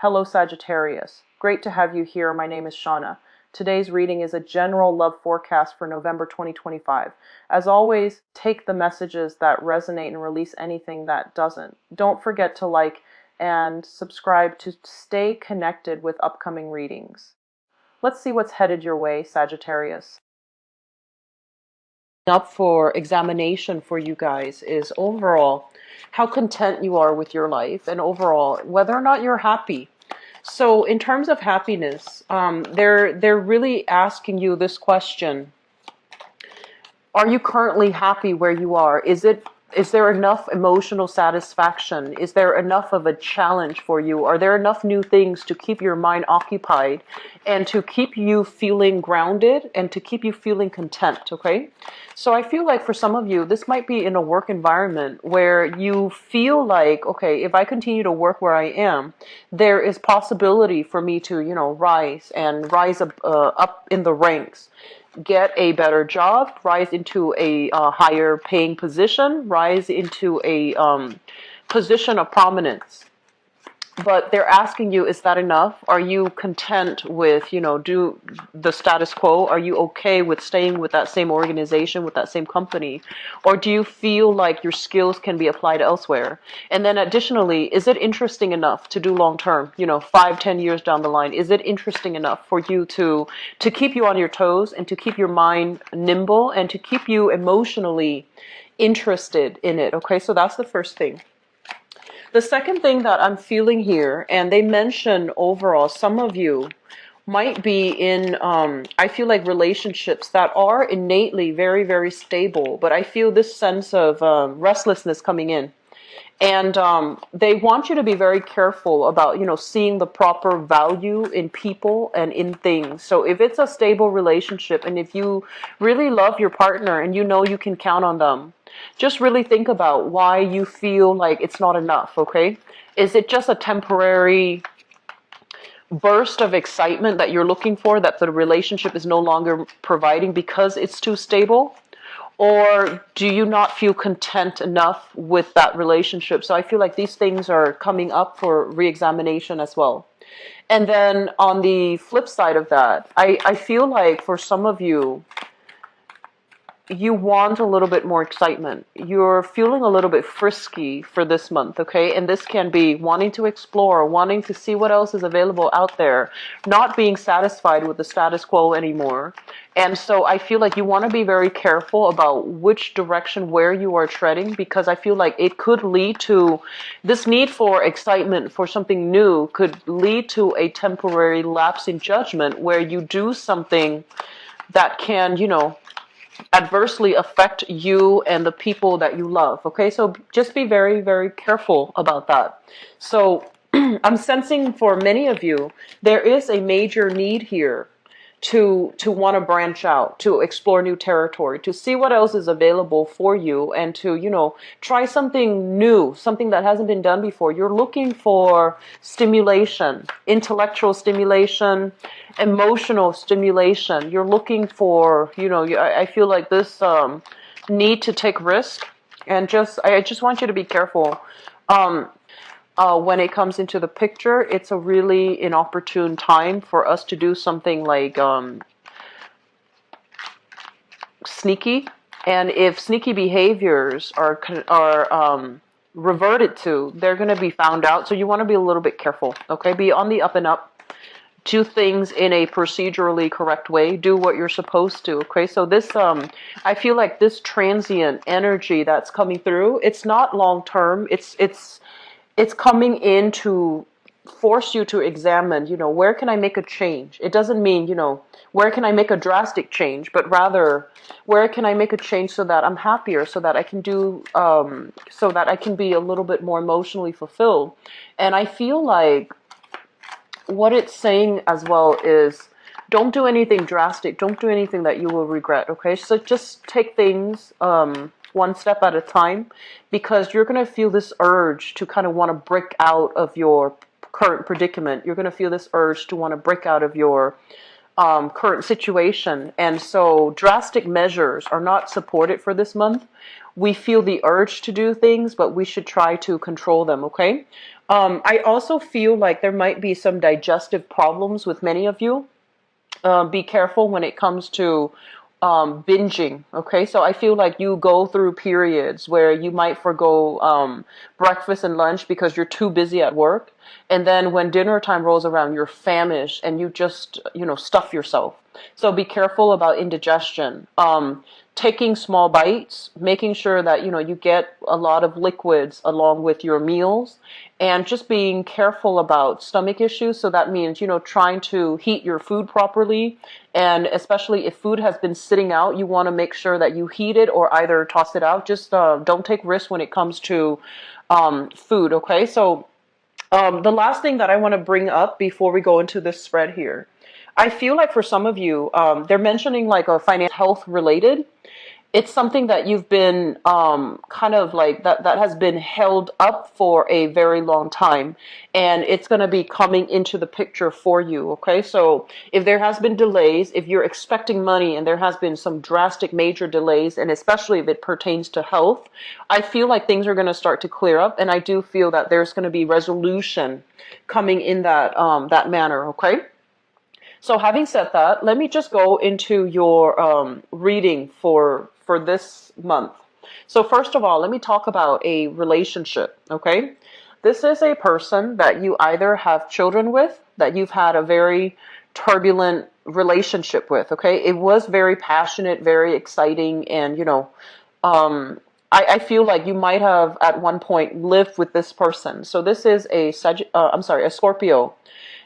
Hello Sagittarius. Great to have you here. My name is Shauna. Today's reading is a general love forecast for November 2025. As always, take the messages that resonate and release anything that doesn't. Don't forget to like and subscribe to stay connected with upcoming readings. Let's see what's headed your way, Sagittarius. Up for examination for you guys is overall how content you are with your life, and overall whether or not you're happy. So in terms of happiness, they're really asking you this question: are you currently happy where you are? Is there enough emotional satisfaction? Is there enough of a challenge for you? Are there enough new things to keep your mind occupied and to keep you feeling grounded and to keep you feeling content, okay? So I feel like for some of you, this might be in a work environment where you feel like, okay, if I continue to work where I am, there is possibility for me to, rise up in the ranks, get a better job, rise into a higher paying position, rise into a position of prominence. But they're asking you, is that enough? Are you content with, do the status quo? Are you okay with staying with that same organization, with that same company? Or do you feel like your skills can be applied elsewhere? And then additionally, is it interesting enough to do long term, 5, 10 years down the line? Is it interesting enough for you to keep you on your toes and to keep your mind nimble and to keep you emotionally interested in it? Okay, so that's the first thing. The second thing that I'm feeling here, and they mention overall, some of you might be in, I feel like relationships that are innately very, very stable, but I feel this sense of restlessness coming in. And they want you to be very careful about, seeing the proper value in people and in things. So if it's a stable relationship and if you really love your partner and you can count on them, just really think about why you feel like it's not enough, okay? Is it just a temporary burst of excitement that you're looking for that the relationship is no longer providing because it's too stable? Or do you not feel content enough with that relationship? So I feel like these things are coming up for re-examination as well. And then on the flip side of that, I feel like for some of you, you want a little bit more excitement. You're feeling a little bit frisky for this month, okay? And this can be wanting to explore, wanting to see what else is available out there, not being satisfied with the status quo anymore. And so I feel like you want to be very careful about which direction, where you are treading, because I feel like it could lead to this need for excitement, for something new, could lead to a temporary lapse in judgment where you do something that can, adversely affect you and the people that you love. Okay, so just be very, very careful about that. So I'm sensing for many of you, there is a major need here to want to branch out, to explore new territory, to see what else is available for you, and to, try something new, something that hasn't been done before. You're looking for stimulation, intellectual stimulation, emotional stimulation. You're looking for, I feel like this need to take risk, and I just want you to be careful. When it comes into the picture, it's a really inopportune time for us to do something like sneaky. And if sneaky behaviors are reverted to, they're going to be found out. So you want to be a little bit careful, okay? Be on the up and up. Do things in a procedurally correct way. Do what you're supposed to, okay? So this, I feel like this transient energy that's coming through, it's not long term. It's coming in to force you to examine, where can I make a change? It doesn't mean, where can I make a drastic change, but rather, where can I make a change so that I'm happier, so that I can so that I can be a little bit more emotionally fulfilled. And I feel like what it's saying as well is, don't do anything drastic. Don't do anything that you will regret, okay? So just take things one step at a time, because you're going to feel this urge to kind of want to break out of your current predicament. You're going to feel this urge to want to break out of your current situation. And so drastic measures are not supported for this month. We feel the urge to do things, but we should try to control them, okay? I also feel like there might be some digestive problems with many of you. Be careful when it comes to binging. Okay, so I feel like you go through periods where you might forgo breakfast and lunch because you're too busy at work, and then when dinner time rolls around, you're famished and you just stuff yourself. So be careful about indigestion. Taking small bites, making sure that you get a lot of liquids along with your meals, and just being careful about stomach issues. So that means trying to heat your food properly, and especially if food has been sitting out, you want to make sure that you heat it or either toss it out. Just don't take risks when it comes to food. Okay, so the last thing that I want to bring up before we go into this spread here, I feel like for some of you, they're mentioning like a financial health related. It's something that you've been kind of like that has been held up for a very long time, and it's going to be coming into the picture for you. Okay, so if there has been delays, if you're expecting money and there has been some drastic major delays, and especially if it pertains to health, I feel like things are going to start to clear up, and I do feel that there's going to be resolution coming in that manner. Okay. So having said that, let me just go into your reading for this month. So first of all, let me talk about a relationship, okay? This is a person that you either have children with, that you've had a very turbulent relationship with, okay? It was very passionate, very exciting, and I feel like you might have at one point lived with this person. So this is a Scorpio,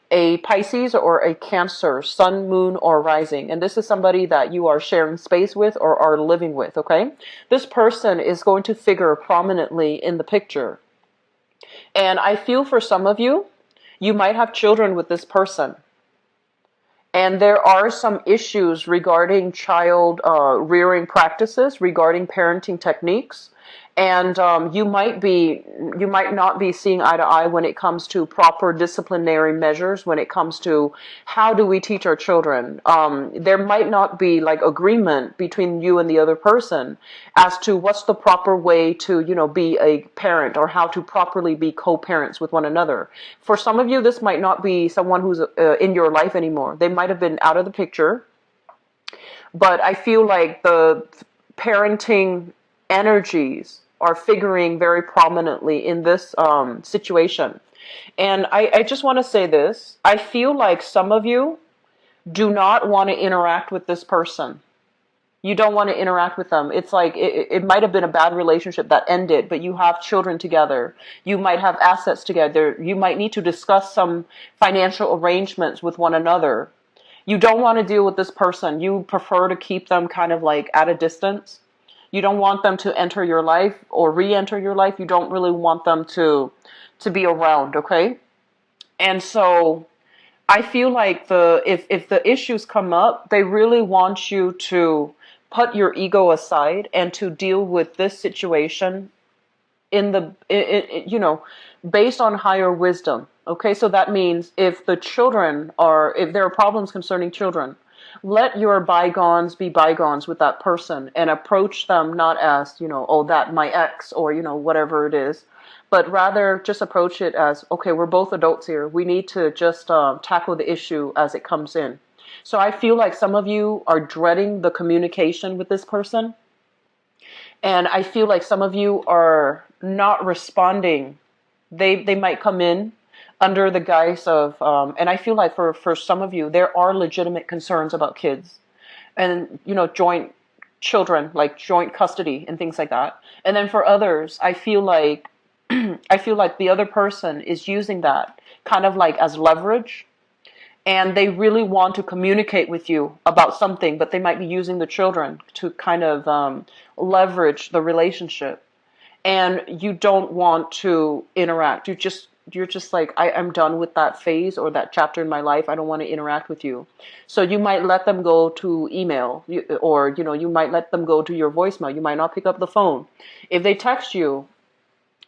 a Pisces, or a Cancer, sun, moon, or rising. And this is somebody that you are sharing space with or are living with, okay? This person is going to figure prominently in the picture. And I feel for some of you, you might have children with this person. And there are some issues regarding child rearing practices, regarding parenting techniques. And you might not be seeing eye to eye when it comes to proper disciplinary measures, when it comes to how do we teach our children. There might not be like agreement between you and the other person as to what's the proper way to, be a parent, or how to properly be co-parents with one another. For some of you, this might not be someone who's in your life anymore. They might have been out of the picture. But I feel like the parenting energies are figuring very prominently in this situation. And I just want to say this. I feel like some of you do not want to interact with this person. You don't want to interact with them. It's like it might have been a bad relationship that ended, but you have children together. You might have assets together. You might need to discuss some financial arrangements with one another. You don't want to deal with this person. You prefer to keep them kind of like at a distance. You don't want them to enter your life or re-enter your life. You don't really want them to be around, okay? And so I feel like if the issues come up, they really want you to put your ego aside and to deal with this situation based on higher wisdom. Okay, so that means if there are problems concerning children, let your bygones be bygones with that person and approach them not as, oh, that my ex, or, whatever it is, but rather just approach it as, okay, we're both adults here. We need to just tackle the issue as it comes in. So I feel like some of you are dreading the communication with this person. And I feel like some of you are not responding. They might come in under the guise of, and I feel like for some of you, there are legitimate concerns about kids and, joint children, like joint custody and things like that. And then for others, I feel like, the other person is using that kind of like as leverage, and they really want to communicate with you about something, but they might be using the children to kind of leverage the relationship. And you don't want to interact. You're just like, I'm done with that phase or that chapter in my life. I don't want to interact with you. So you might let them go to email, or, you might let them go to your voicemail. You might not pick up the phone. If they text you,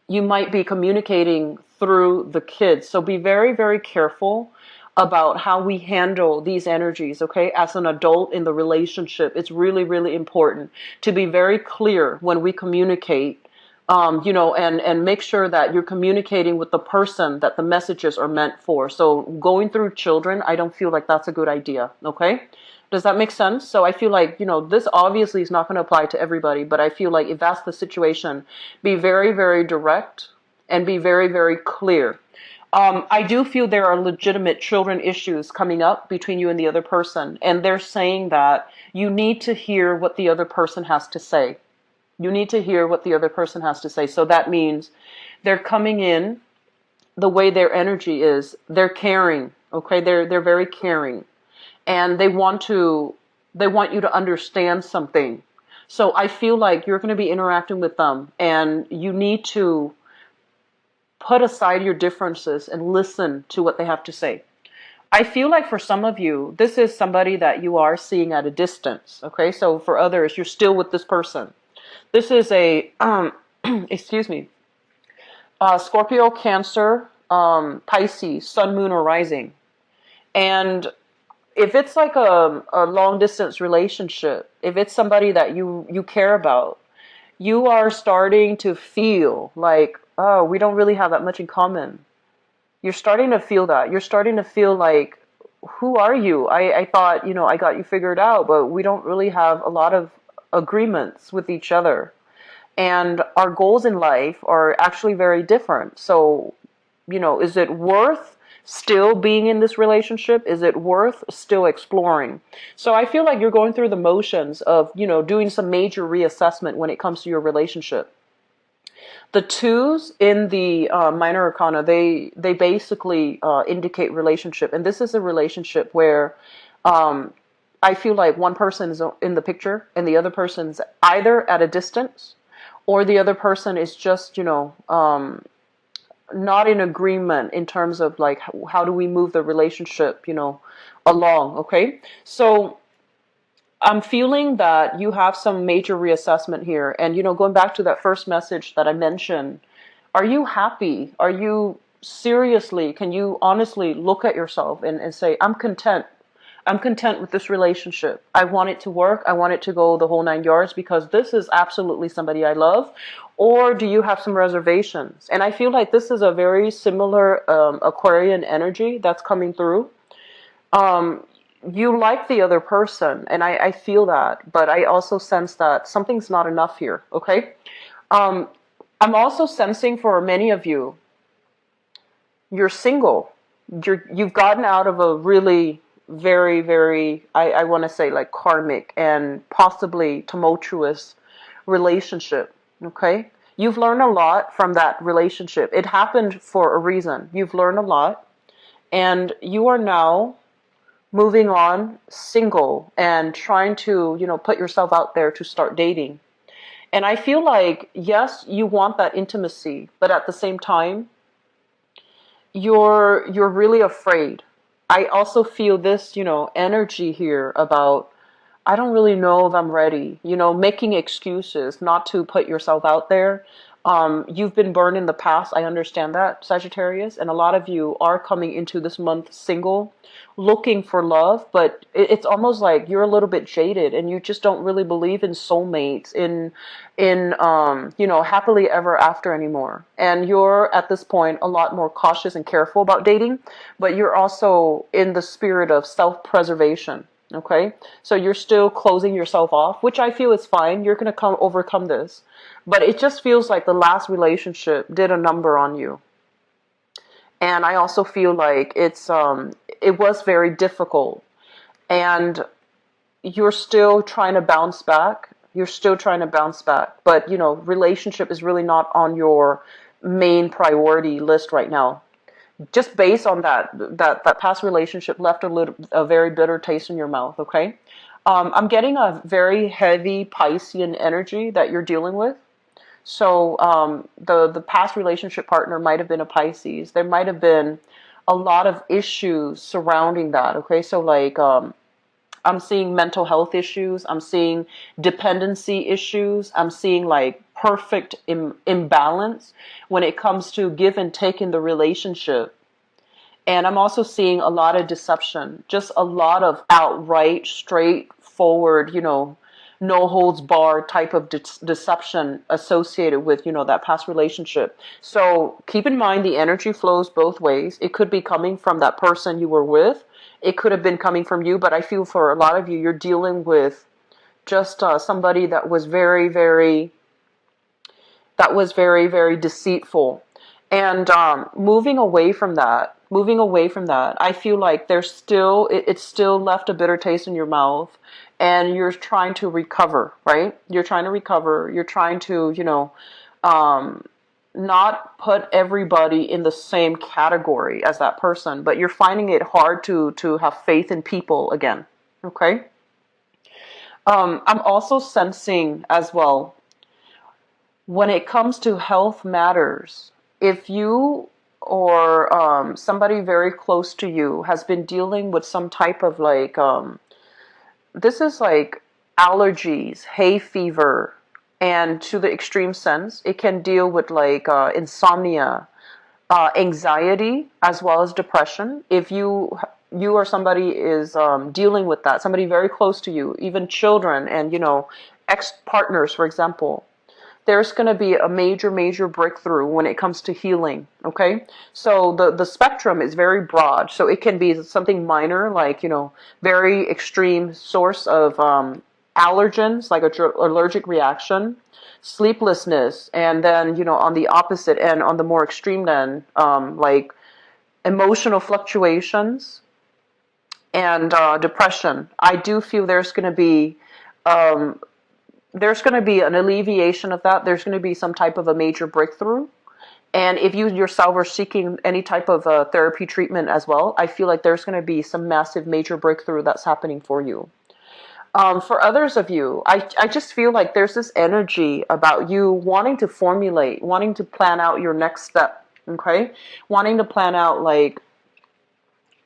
you might be communicating through the kids. So be very, very careful about how we handle these energies, okay? As an adult in the relationship, it's really, really important to be very clear when we communicate and make sure that you're communicating with the person that the messages are meant for. So going through children, I don't feel like that's a good idea. Okay. Does that make sense? So I feel like, this obviously is not going to apply to everybody, but I feel like if that's the situation, be very, very direct and be very, very clear. I do feel there are legitimate children issues coming up between you and the other person, and they're saying that you need to hear what the other person has to say. You need to hear what the other person has to say. So that means they're coming in the way their energy is. They're caring, okay? They're very caring, and they want you to understand something. So I feel like you're going to be interacting with them, and you need to put aside your differences and listen to what they have to say. I feel like for some of you, this is somebody that you are seeing at a distance. Okay, so for others, you're still with this person. This is a, excuse me, Scorpio, Cancer, Pisces, Sun, Moon, or Rising. And if it's like a long distance relationship, if it's somebody that you care about, you are starting to feel like, oh, we don't really have that much in common. You're starting to feel that. You're starting to feel like, who are you? I thought, I got you figured out, but we don't really have a lot of agreements with each other. And our goals in life are actually very different. So, is it worth still being in this relationship? Is it worth still exploring? So I feel like you're going through the motions of, doing some major reassessment when it comes to your relationship. The twos in the minor arcana, they basically indicate relationship. And this is a relationship where I feel like one person is in the picture and the other person's either at a distance, or the other person is just, not in agreement in terms of like, how do we move the relationship, along. Okay. So I'm feeling that you have some major reassessment here. And, going back to that first message that I mentioned, are you happy? Are you seriously, can you honestly look at yourself and say, I'm content. I'm content with this relationship. I want it to work. I want it to go the whole 9 yards because this is absolutely somebody I love. Or do you have some reservations? And I feel like this is a very similar Aquarian energy that's coming through. You like the other person, and I feel that, but I also sense that something's not enough here, okay? I'm also sensing for many of you, you're single. You've gotten out of a really very, very, I want to say like karmic and possibly tumultuous relationship, okay? You've learned a lot from that relationship. It happened for a reason. You've learned a lot, and you are now moving on single and trying to, put yourself out there to start dating. And I feel like, yes, you want that intimacy, but at the same time, you're really afraid. I also feel this, energy here about, I don't really know if I'm ready, making excuses not to put yourself out there. You've been burned in the past. I understand that, Sagittarius. And a lot of you are coming into this month single, looking for love, but it's almost like you're a little bit jaded and you just don't really believe in soulmates, in happily ever after anymore. And you're at this point a lot more cautious and careful about dating, but you're also in the spirit of self-preservation. Okay, so you're still closing yourself off, which I feel is fine. You're going to overcome this. But it just feels like the last relationship did a number on you. And I also feel like it was very difficult. And you're still trying to bounce back. You're still trying to bounce back. But, relationship is really not on your main priority list right now. Just based on that past relationship left a very bitter taste in your mouth, okay? I'm getting a very heavy Piscean energy that you're dealing with. So the past relationship partner might have been a Pisces. There might have been a lot of issues surrounding that, okay? So like I'm seeing mental health issues. I'm seeing dependency issues. I'm seeing like perfect imbalance when it comes to give and take in the relationship. And I'm also seeing a lot of deception, just a lot of outright, straightforward, no holds bar type of deception associated with, that past relationship. So keep in mind the energy flows both ways. It could be coming from that person you were with. It could have been coming from you, but I feel for a lot of you, you're dealing with just somebody that was very, very deceitful. And moving away from that, I feel like it's still left a bitter taste in your mouth, and you're trying to recover, right? You're trying to recover. You're trying to, not put everybody in the same category as that person, but you're finding it hard to have faith in people again. Okay. I'm also sensing as well, when it comes to health matters, if you or somebody very close to you has been dealing with some type of this is like allergies, hay fever, and to the extreme sense, it can deal with insomnia, anxiety, as well as depression. If you or somebody is dealing with that, somebody very close to you, even children and ex-partners, for example, there's going to be a major, major breakthrough when it comes to healing. Okay. So the spectrum is very broad. So it can be something minor, like, very extreme source of allergens, like allergic reaction, sleeplessness. And then, on the opposite end, on the more extreme end, like emotional fluctuations and depression. I do feel um, there's going to be an alleviation of that. There's going to be some type of a major breakthrough. And if you yourself are seeking any type of therapy treatment as well, I feel like there's going to be some massive major breakthrough that's happening for you. For others of you, I just feel like there's this energy about you wanting to formulate, wanting to plan out your next step. Okay. Wanting to plan out, like,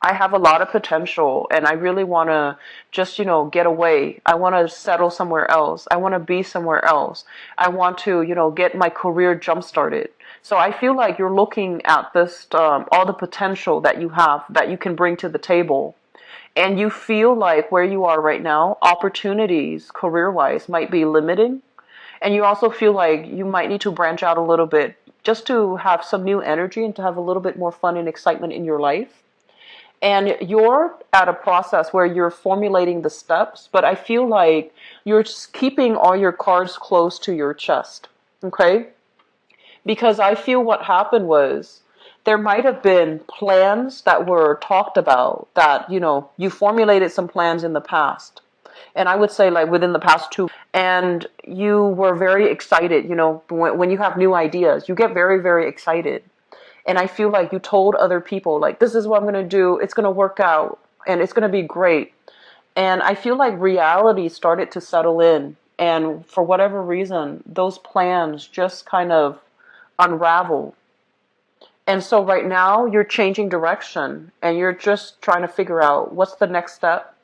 I have a lot of potential and I really want to just, get away. I want to settle somewhere else. I want to be somewhere else. I want to, get my career jump started. So I feel like you're looking at this, all the potential that you have, that you can bring to the table. And you feel like where you are right now, opportunities career-wise might be limiting. And you also feel like you might need to branch out a little bit just to have some new energy and to have a little bit more fun and excitement in your life. And you're at a process where you're formulating the steps, but I feel like you're just keeping all your cards close to your chest. Okay? Because I feel what happened was there might have been plans that were talked about that, you formulated some plans in the past. And I would say, like, within the past 2, and you were very excited, when you have new ideas, you get very, very excited. And I feel like you told other people, like, this is what I'm going to do. It's going to work out and it's going to be great. And I feel like reality started to settle in. And for whatever reason, those plans just kind of unraveled. And so right now you're changing direction and you're just trying to figure out what's the next step.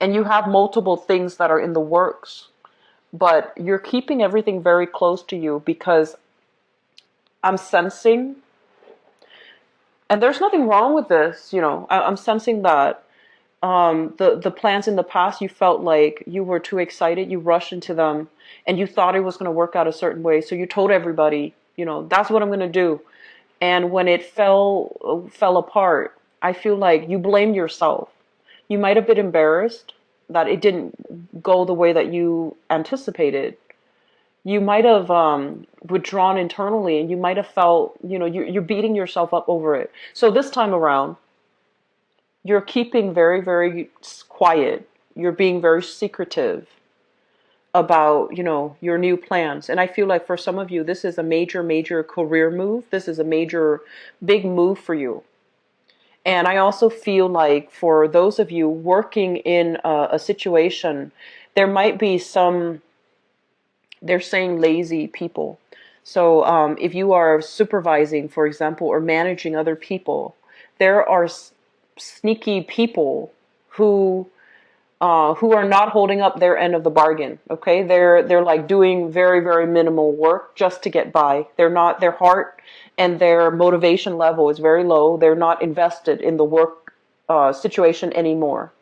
And you have multiple things that are in the works, but you're keeping everything very close to you because I'm sensing. And there's nothing wrong with this, I'm sensing that the plans in the past, you felt like you were too excited, you rushed into them, and you thought it was going to work out a certain way. So you told everybody, that's what I'm going to do. And when it fell apart, I feel like you blamed yourself. You might have been embarrassed that it didn't go the way that you anticipated. You might have withdrawn internally, and you might have felt, you're beating yourself up over it. So this time around, you're keeping very, very quiet. You're being very secretive about, your new plans. And I feel like for some of you, this is a major, major career move. This is a major, big move for you. And I also feel like for those of you working in a situation, there might be some, they're saying, lazy people. So if you are supervising, for example, or managing other people, there are sneaky people who are not holding up their end of the bargain. Okay, they're like doing very, very minimal work just to get by. Their heart and their motivation level is very low. They're not invested in the work situation anymore,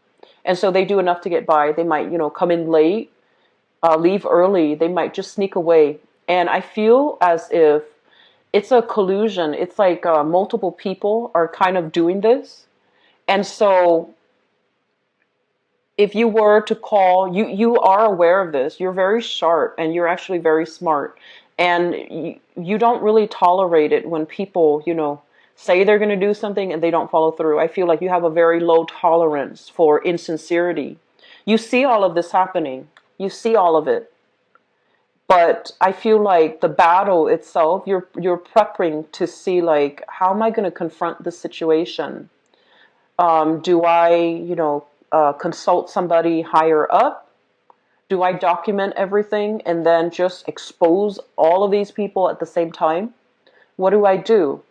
and so they do enough to get by. They might come in late. leave early. They might just sneak away. And I feel as if it's a collusion. It's like multiple people are kind of doing this. And so if you were to call, you are aware of this. You're very sharp and you're actually very smart. And you don't really tolerate it when people, say they're going to do something and they don't follow through. I feel like you have a very low tolerance for insincerity. You see all of this happening. You see all of it. But I feel like the battle itself, you're prepping to see, like, how am I going to confront this situation? Do I, consult somebody higher up? Do I document everything and then just expose all of these people at the same time? What do I do?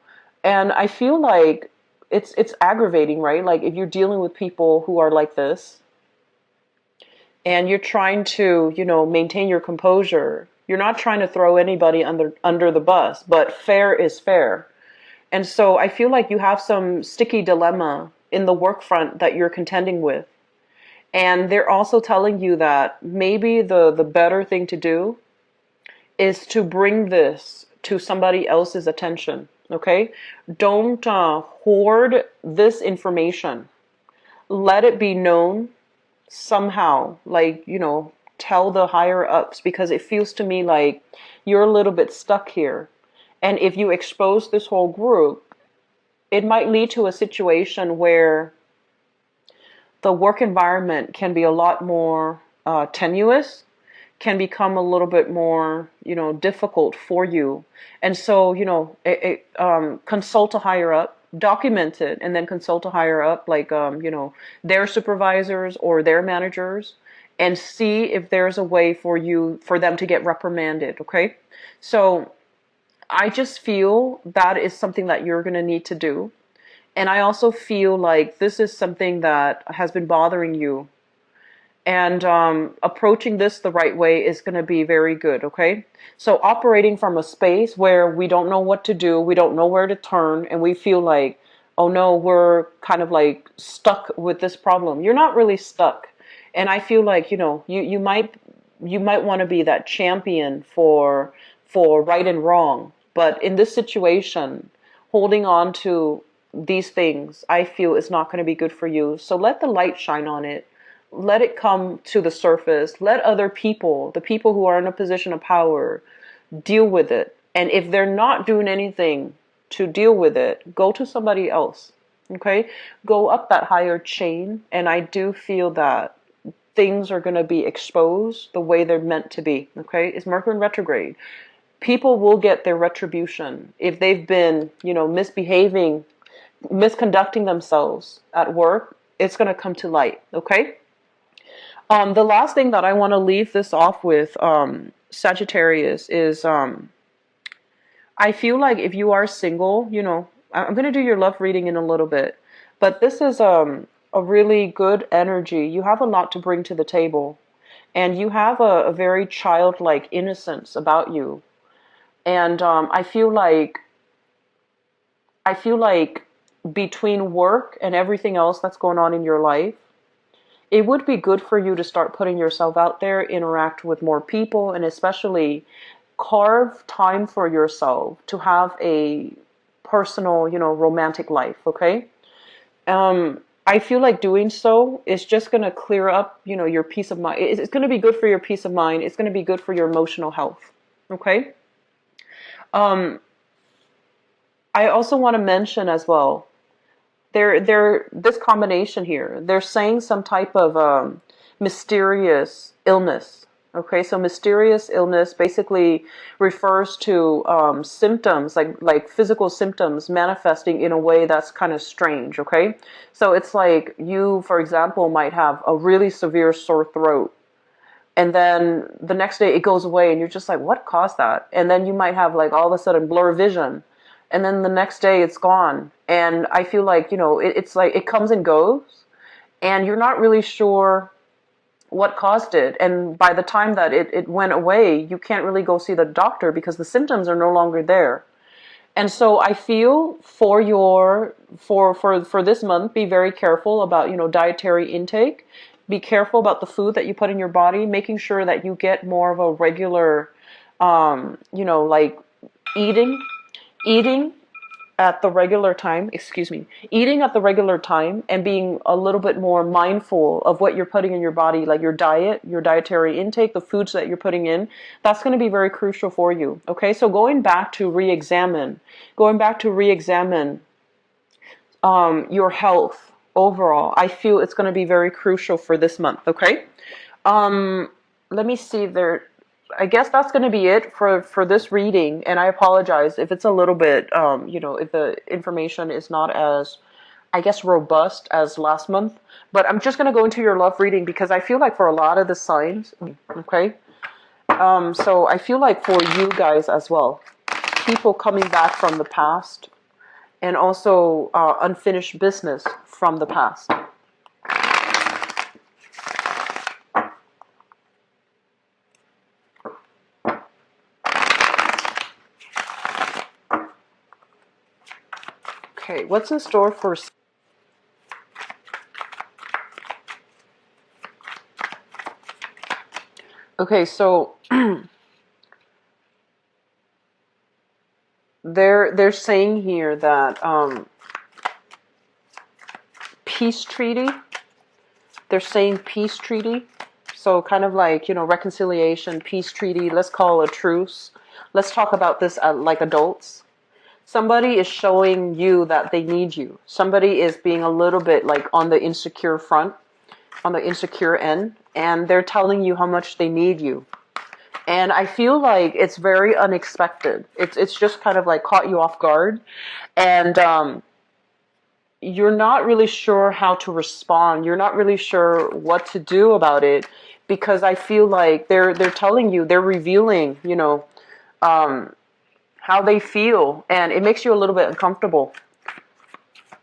And I feel like it's aggravating, right? Like if you're dealing with people who are like this and you're trying to, maintain your composure, you're not trying to throw anybody under the bus, but fair is fair. And so I feel like you have some sticky dilemma in the work front that you're contending with. And they're also telling you that maybe the better thing to do is to bring this to somebody else's attention. Okay? Don't hoard this information. Let it be known somehow, like, tell the higher ups, because it feels to me like you're a little bit stuck here. And if you expose this whole group, it might lead to a situation where the work environment can be a lot more tenuous, can become a little bit more, difficult for you. And so, consult a higher up, document it, and then consult a higher up, like, their supervisors or their managers, and see if there's a way for them to get reprimanded. Okay. So I just feel that is something that you're going to need to do. And I also feel like this is something that has been bothering you. And approaching this the right way is going to be very good, okay? So operating from a space where we don't know what to do, we don't know where to turn, and we feel like, oh no, we're kind of like stuck with this problem. You're not really stuck. And I feel like, you might want to be that champion for right and wrong. But in this situation, holding on to these things, I feel is not going to be good for you. So let the light shine on it. Let it come to the surface. Let other people, the people who are in a position of power, deal with it. And if they're not doing anything to deal with it, go to somebody else. Okay? Go up that higher chain. And I do feel that things are going to be exposed the way they're meant to be. Okay? It's Mercury in retrograde. People will get their retribution. If they've been, misbehaving, misconducting themselves at work, it's going to come to light. Okay? The last thing that I want to leave this off with, Sagittarius, is I feel like if you are single, I'm going to do your love reading in a little bit, but this is a really good energy. You have a lot to bring to the table, and you have a very childlike innocence about you. And I feel like between work and everything else that's going on in your life, it would be good for you to start putting yourself out there, interact with more people, and especially carve time for yourself to have a personal, romantic life, okay? I feel like doing so is just going to clear up, your peace of mind. It's going to be good for your peace of mind. It's going to be good for your emotional health, okay? I also want to mention as well, this combination here, they're saying some type of mysterious illness. Okay, so mysterious illness basically refers to symptoms, like physical symptoms manifesting in a way that's kind of strange. Okay, so it's like you, for example, might have a really severe sore throat, and then the next day it goes away, and you're just like, what caused that? And then you might have like all of a sudden blur vision. And then the next day it's gone. And I feel like, it's like it comes and goes. And you're not really sure what caused it. And by the time that it went away, you can't really go see the doctor because the symptoms are no longer there. And so I feel for this month, be very careful about, dietary intake. Be careful about the food that you put in your body, making sure that you get more of a regular, like eating, eating at the regular time, excuse me, eating at the regular time and being a little bit more mindful of what you're putting in your body, like your diet, your dietary intake, the foods that you're putting in, that's going to be very crucial for you. Okay, so going back to re-examine your health overall, I feel it's going to be very crucial for this month. Okay, let me see there. I guess that's going to be it for this reading, and I apologize if it's a little bit, if the information is not as, I guess, robust as last month. But I'm just going to go into your love reading because I feel like for a lot of the signs, okay, so I feel like for you guys as well, people coming back from the past, and also unfinished business from the past. Okay, what's in store for... Okay, so they're saying here that peace treaty. They're saying peace treaty. So kind of like, reconciliation, peace treaty. Let's call a truce. Let's talk about this like adults. Somebody is showing you that they need you. Somebody is being a little bit like on the insecure front, on the insecure end, and they're telling you how much they need you. And I feel like it's very unexpected. It's just kind of like caught you off guard, and you're not really sure how to respond. You're not really sure what to do about it, because I feel like they're telling you, they're revealing, how they feel, and it makes you a little bit uncomfortable.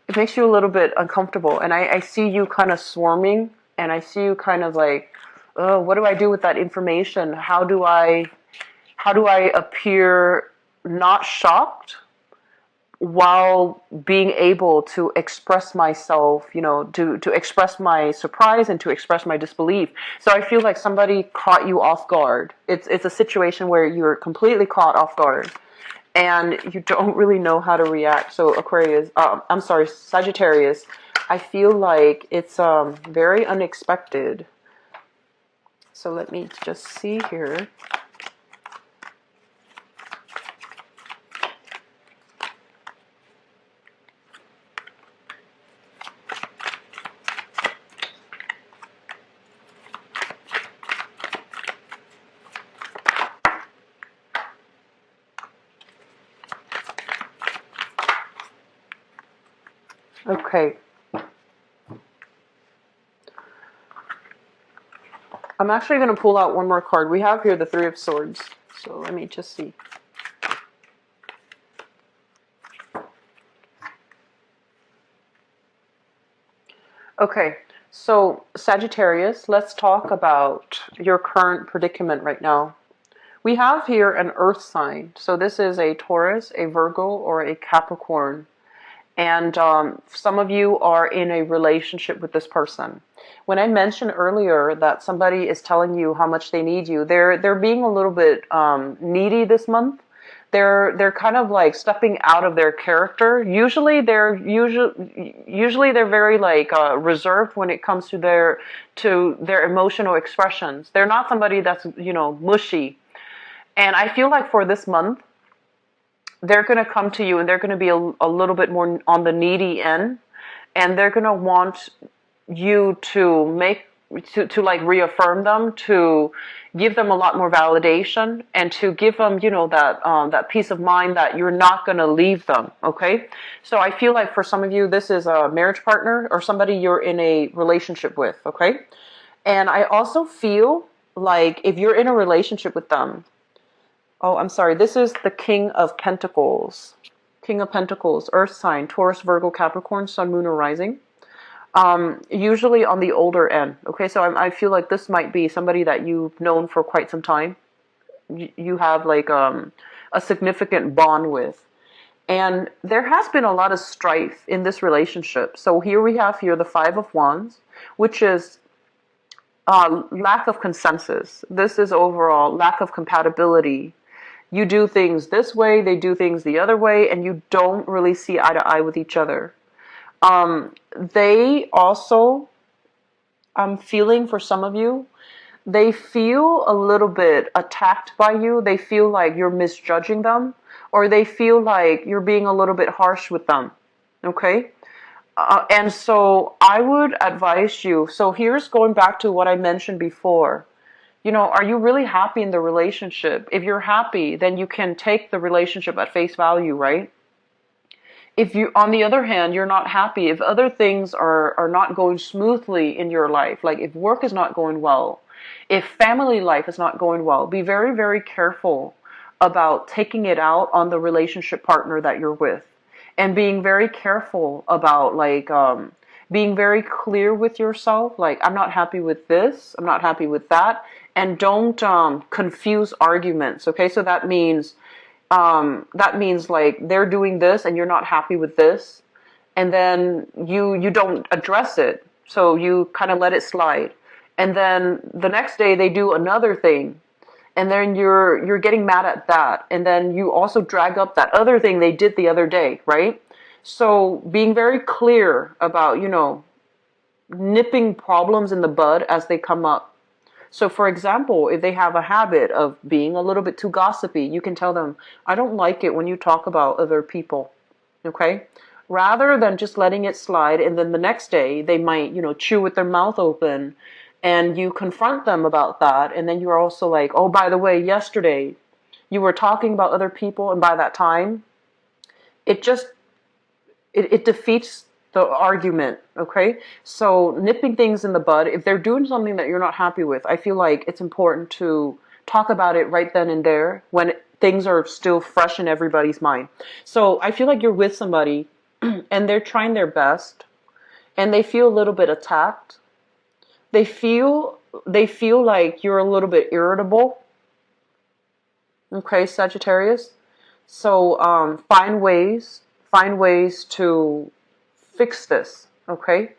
It makes you a little bit uncomfortable, and I see you kind of swarming, and I see you kind of like, oh, what do I do with that information? How do I appear not shocked while being able to express myself, to express my surprise and to express my disbelief? So I feel like somebody caught you off guard. It's a situation where you're completely caught off guard, and you don't really know how to react. So Sagittarius, I feel like it's very unexpected. So let me just see here. Okay. I'm actually going to pull out one more card. We have here the Three of Swords. So let me just see. Okay, so Sagittarius, let's talk about your current predicament right now. We have here an earth sign. So this is a Taurus, a Virgo, or a Capricorn. And some of you are in a relationship with this person. When I mentioned earlier that somebody is telling you how much they need you, they're being a little bit needy this month. They're kind of like stepping out of their character. Usually they're very like reserved when it comes to their emotional expressions. They're not somebody that's mushy. And I feel like for this month, they're going to come to you and they're going to be a little bit more on the needy end, and they're going to want you to like reaffirm them, to give them a lot more validation, and to give them that peace of mind that you're not going to leave them. Okay, so I feel like for some of you this is a marriage partner or somebody you're in a relationship with. Okay, and I also feel like if you're in a relationship with them, oh, I'm sorry. This is the King of Pentacles. King of Pentacles, Earth sign, Taurus, Virgo, Capricorn, Sun, Moon, or Rising. Usually on the older end. Okay, so I feel like this might be somebody that you've known for quite some time. You have like a significant bond with. And there has been a lot of strife in this relationship. So here we have the Five of Wands, which is Lack of consensus. This is overall lack of compatibility. You do things this way, they do things the other way, and you don't really see eye to eye with each other. They also, I'm feeling for some of you, they feel a little bit attacked by you. They feel like you're misjudging them, or they feel like you're being a little bit harsh with them. Okay? And so I would advise you. So here's going back to what I mentioned before. Are you really happy in the relationship? If you're happy, then you can take the relationship at face value, right? If you, on the other hand, you're not happy, if other things are not going smoothly in your life, like if work is not going well, if family life is not going well, be very, very careful about taking it out on the relationship partner that you're with. And being very careful about being very clear with yourself, like I'm not happy with this, I'm not happy with that, and don't confuse arguments. Okay, so that means like they're doing this and you're not happy with this, and then you don't address it, so you kind of let it slide, and then the next day they do another thing, and then you're getting mad at that, and then you also drag up that other thing they did the other day, right? So being very clear about nipping problems in the bud as they come up. So for example, if they have a habit of being a little bit too gossipy, you can tell them, I don't like it when you talk about other people. Okay? Rather than just letting it slide, and then the next day they might, chew with their mouth open, and you confront them about that, and then you're also like, oh, by the way, yesterday you were talking about other people, and by that time, it just it defeats the argument. Okay, so nipping things in the bud, if they're doing something that you're not happy with, I feel like it's important to talk about it right then and there when things are still fresh in everybody's mind. So I feel like you're with somebody and they're trying their best, and they feel a little bit attacked. They feel like you're a little bit irritable. Okay, Sagittarius. So find ways to fix this. Okay,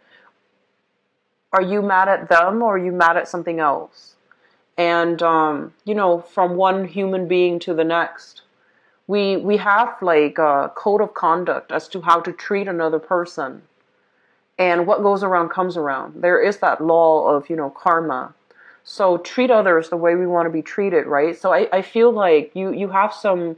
are you mad at them, or are you mad at something else? And from one human being to the next, we have like a code of conduct as to how to treat another person. And what goes around comes around. There is that law of karma. So treat others the way we want to be treated, right? So I feel like you have some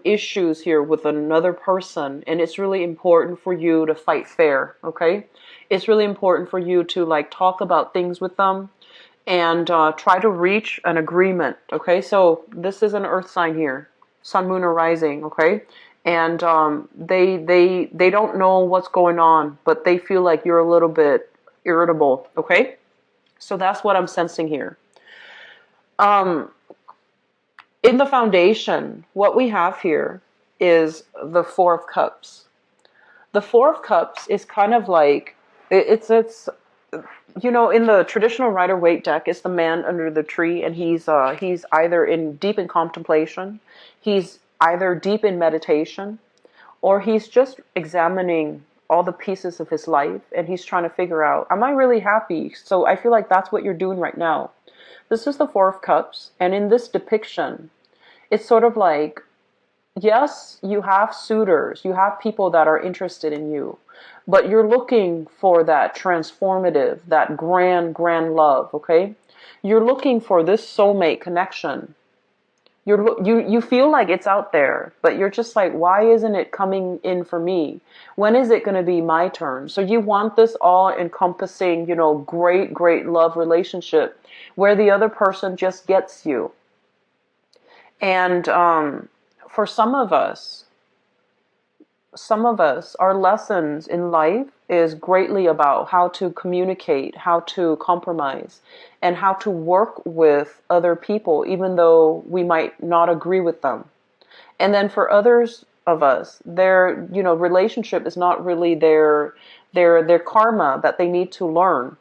issues here with another person, and it's really important for you to fight fair. Okay, it's really important for you to like talk about things with them, and try to reach an agreement. Okay, so this is an earth sign here, sun, moon, or rising. Okay, and they don't know what's going on, but they feel like you're a little bit irritable. Okay, so that's what I'm sensing here. Um, in the foundation, what we have here is the Four of Cups. The Four of Cups is kind of like it's in the traditional Rider-Waite deck, it's the man under the tree, and he's either in deep in contemplation, he's either deep in meditation, or he's just examining all the pieces of his life, and he's trying to figure out, am I really happy? So I feel like that's what you're doing right now. This is the Four of Cups, and in this depiction, it's sort of like, yes, you have suitors, you have people that are interested in you, but you're looking for that transformative, that grand, grand love, okay? You're looking for this soulmate connection. You feel like it's out there, but you're just like, why isn't it coming in for me? When is it going to be my turn? So you want this all-encompassing, great, great love relationship where the other person just gets you. And for some of us, our lessons in life is greatly about how to communicate, how to compromise, and how to work with other people, even though we might not agree with them. And then for others of us, their, relationship is not really their karma that they need to learn.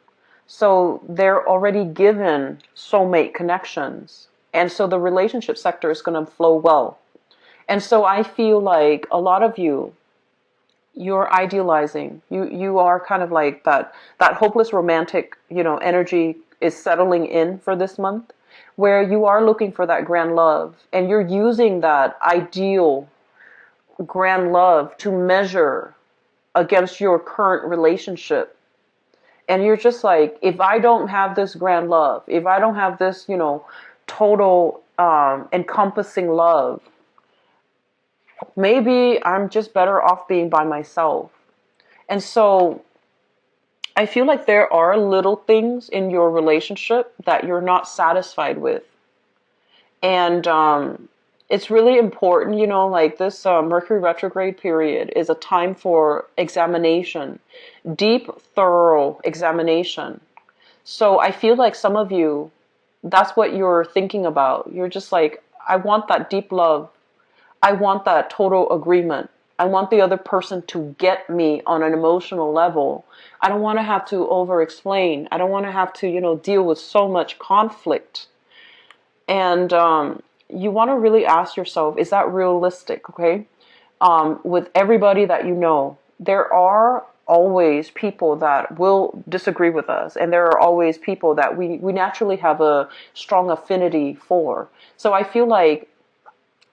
So they're already given soulmate connections. And so the relationship sector is going to flow well. And so I feel like a lot of you, you're idealizing. You are kind of like that hopeless romantic, energy is settling in for this month, where you are looking for that grand love, and you're using that ideal grand love to measure against your current relationship. And you're just like, if I don't have this grand love, if I don't have this, total encompassing love, maybe I'm just better off being by myself. And so I feel like there are little things in your relationship that you're not satisfied with. And it's really important, like this Mercury retrograde period is a time for examination, deep, thorough examination. So I feel like some of you, that's what you're thinking about. You're just like, I want that deep love. I want that total agreement. I want the other person to get me on an emotional level. I don't want to have to over explain. I don't want to have to, deal with so much conflict. And you want to really ask yourself, is that realistic? Okay. With everybody that there are always people that will disagree with us, and there are always people that we naturally have a strong affinity for. So I feel like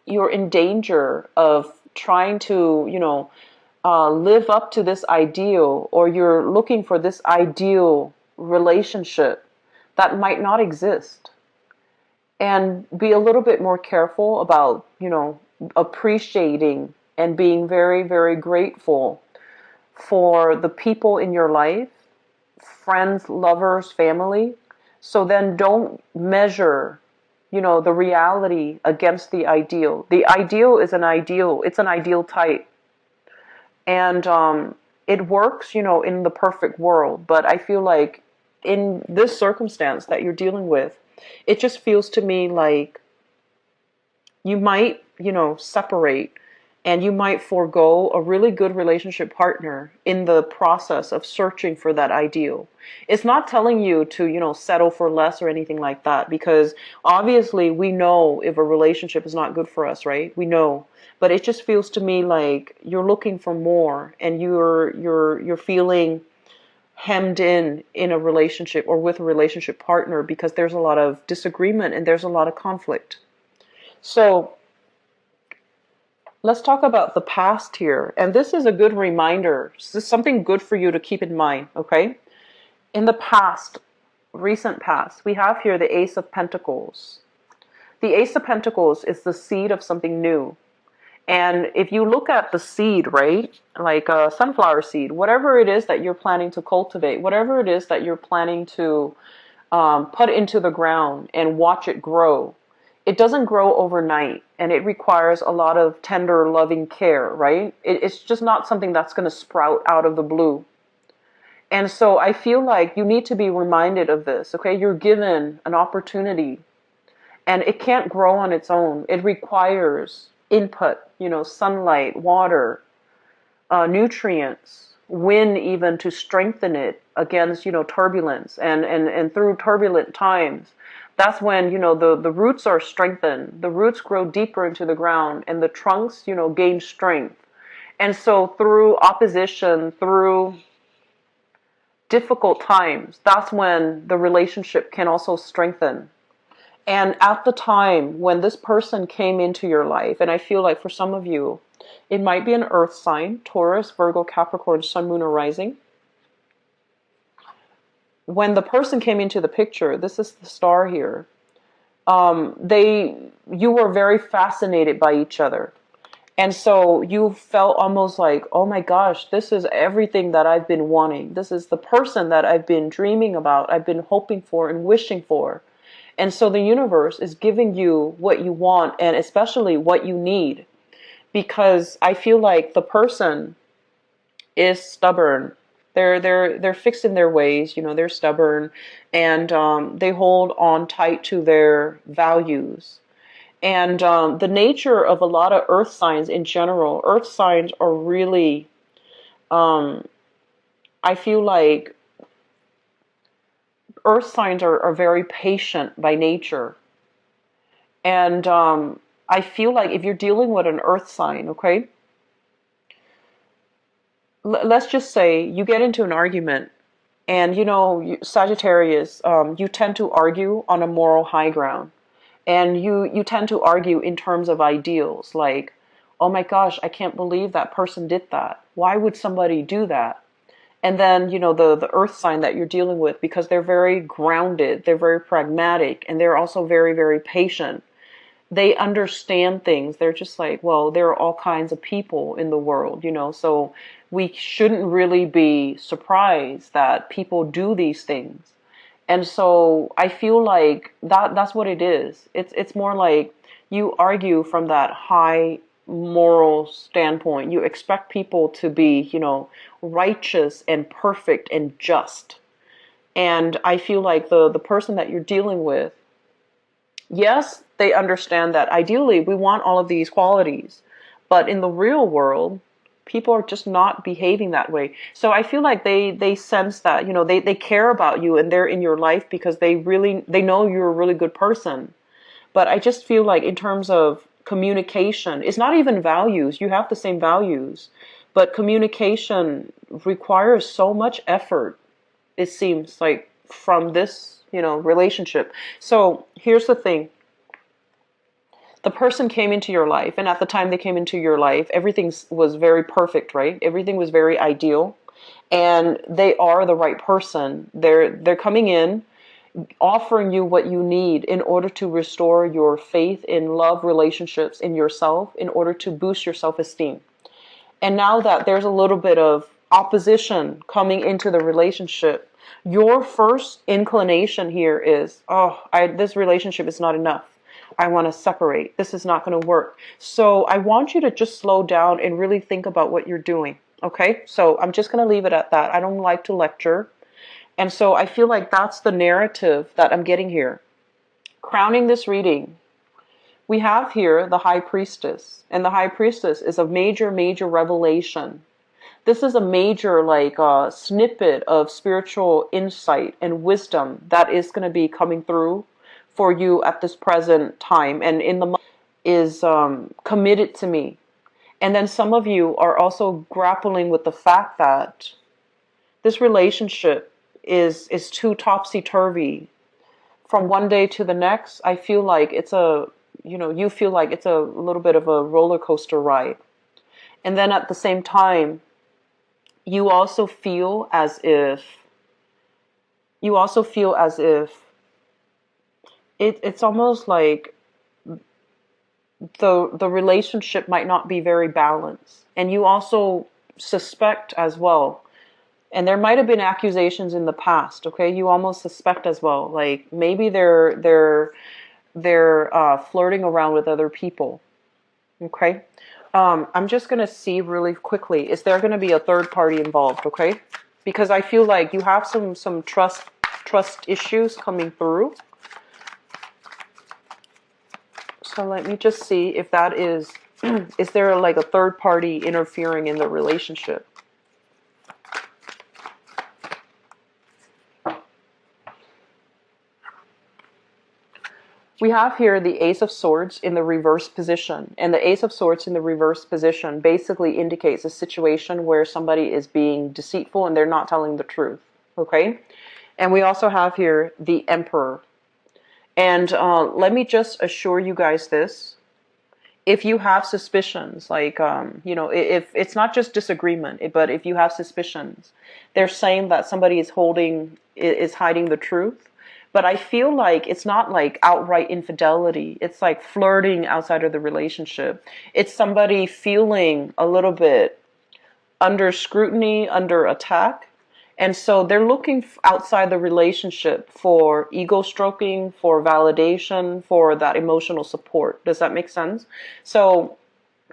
you're in danger of trying to, live up to this ideal, or you're looking for this ideal relationship that might not exist. And be a little bit more careful about, appreciating and being very, very grateful for the people in your life, friends, lovers, family. So then don't measure, the reality against the ideal. The ideal is an ideal. It's an ideal type. And it works, in the perfect world. But I feel like in this circumstance that you're dealing with, it just feels to me like you might, separate, and you might forego a really good relationship partner in the process of searching for that ideal. It's not telling you to, settle for less or anything like that, because obviously we know if a relationship is not good for us, right? We know. But it just feels to me like you're looking for more, and you're feeling hemmed in a relationship or with a relationship partner because there's a lot of disagreement and there's a lot of conflict. So let's talk about the past here. And this is a good reminder. This is something good for you to keep in mind, okay? In the past, recent past, we have here the Ace of Pentacles. The Ace of Pentacles is the seed of something new. And if you look at the seed, right, like a sunflower seed, whatever it is that you're planning to cultivate, whatever it is that you're planning to put into the ground and watch it grow, it doesn't grow overnight, and it requires a lot of tender, loving care, right? It's just not something that's going to sprout out of the blue. And so I feel like you need to be reminded of this, okay? You're given an opportunity, and it can't grow on its own. It requires input, sunlight, water, nutrients, wind even to strengthen it against, turbulence. And through turbulent times, that's when, the roots are strengthened. The roots grow deeper into the ground, and the trunks, gain strength. And so through opposition, through difficult times, that's when the relationship can also strengthen. And at the time when this person came into your life, and I feel like for some of you, it might be an earth sign, Taurus, Virgo, Capricorn, Sun, Moon, or Rising. When the person came into the picture, this is the star here, you were very fascinated by each other. And so you felt almost like, oh my gosh, this is everything that I've been wanting. This is the person that I've been dreaming about, I've been hoping for and wishing for. And so the universe is giving you what you want, and especially what you need. Because I feel like the person is stubborn. They're fixed in their ways, they're stubborn, and they hold on tight to their values. And the nature of a lot of earth signs in general, earth signs are really, I feel like earth signs are very patient by nature. And I feel like if you're dealing with an earth sign, okay, let's just say you get into an argument, and Sagittarius, you tend to argue on a moral high ground, and you tend to argue in terms of ideals, like, oh my gosh, I can't believe that person did that. Why would somebody do that? And then, the earth sign that you're dealing with, because they're very grounded, they're very pragmatic, and they're also very, very patient. They understand things. They're just like, well, there are all kinds of people in the world, so we shouldn't really be surprised that people do these things. And so I feel like that's what it is. It's more like you argue from that high moral standpoint. You expect people to be, righteous and perfect and just. And I feel like the person that you're dealing with, yes, they understand that ideally we want all of these qualities, but in the real world, people are just not behaving that way. So I feel like they sense that, they care about you and they're in your life because they know you're a really good person. But I just feel like in terms of communication, it's not even values. You have the same values, but communication requires so much effort, it seems like, from this, relationship. So here's the thing. The person came into your life, and at the time they came into your life, everything was very perfect, right? Everything was very ideal, and they are the right person. They're coming in, offering you what you need in order to restore your faith in love relationships, in yourself, in order to boost your self-esteem. And now that there's a little bit of opposition coming into the relationship, your first inclination here is, oh, this relationship is not enough. I want to separate. This is not going to work. So I want you to just slow down and really think about what you're doing. Okay? So I'm just going to leave it at that. I don't like to lecture. And so I feel like that's the narrative that I'm getting here. Crowning this reading, we have here the High Priestess. And the High Priestess is a major, major revelation. This is a major snippet of spiritual insight and wisdom that is going to be coming through for you at this present time. And in the is committed to me. And then some of you are also grappling with the fact that this relationship is too topsy-turvy. From one day to the next, I feel like you feel like it's a little bit of a roller coaster ride. And then at the same time, you also feel as if it's almost like the relationship might not be very balanced. And you also suspect as well. And there might have been accusations in the past, okay? You almost suspect as well, like maybe they're flirting around with other people, okay? I'm just gonna see really quickly, is there gonna be a third party involved, okay? Because I feel like you have some trust issues coming through. So let me just see if that is, is there like a third party interfering in the relationship? We have here the Ace of Swords in the reverse position. And the Ace of Swords in the reverse position basically indicates a situation where somebody is being deceitful and they're not telling the truth. Okay? And we also have here the Emperor. And let me just assure you guys this. If you have suspicions, like, if it's not just disagreement, but if you have suspicions, they're saying that somebody is hiding the truth. But I feel like it's not like outright infidelity. It's like flirting outside of the relationship. It's somebody feeling a little bit under scrutiny, under attack. And so they're looking outside the relationship for ego stroking, for validation, for that emotional support. Does that make sense? So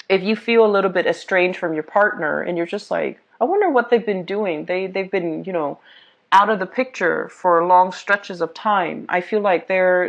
if you feel a little bit estranged from your partner and you're just like, I wonder what they've been doing. They've been, out of the picture for long stretches of time. I feel like they're